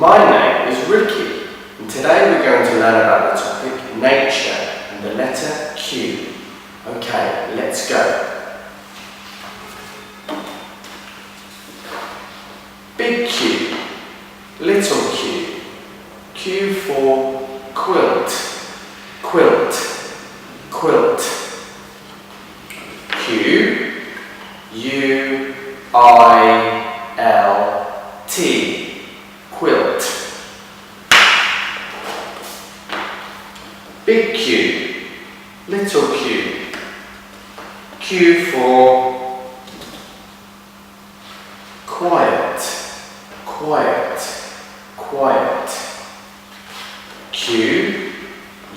My name is Ricky, and today we're going to learn about the topic nature and the letter Q. Okay, let's go. Big Q, little q. Q for quilt, quilt, quilt. Q, U, I, L, T, quilt. Big Q, little q. Q for quiet, quiet, quiet. Q,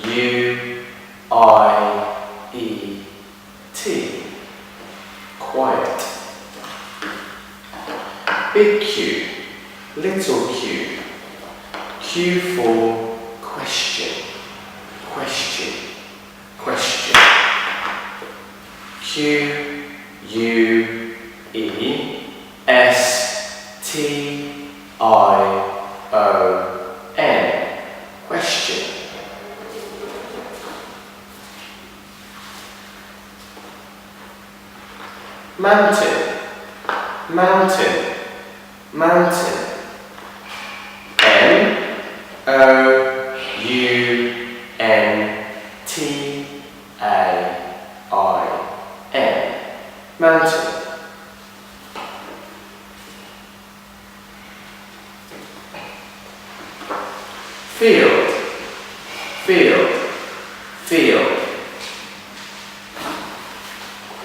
U, I, E, T, quiet. Big Q, little q. Q for question, question, question. Q, U, E, S, T, I, O, N, question. Mountain, mountain, mountain. M, O, U, N, T, A, I, N, mountain. Field, field, field.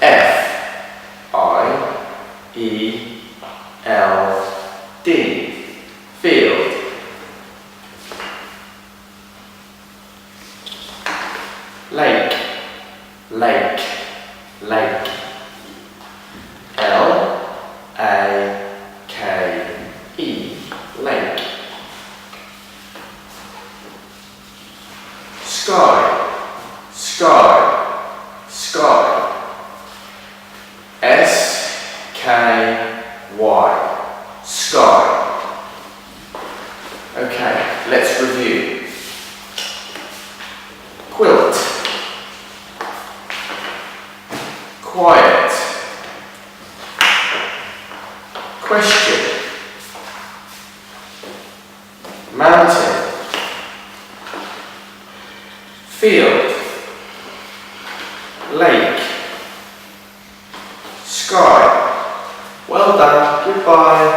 F, I, E, L, D, field. Lake, lake, lake. L, A, K, E, lake. Sky, sky, sky. S, K, Y, sky. Okay, let's review. Quilt, quiet, question, mountain, field, lake, sky. Well done, goodbye.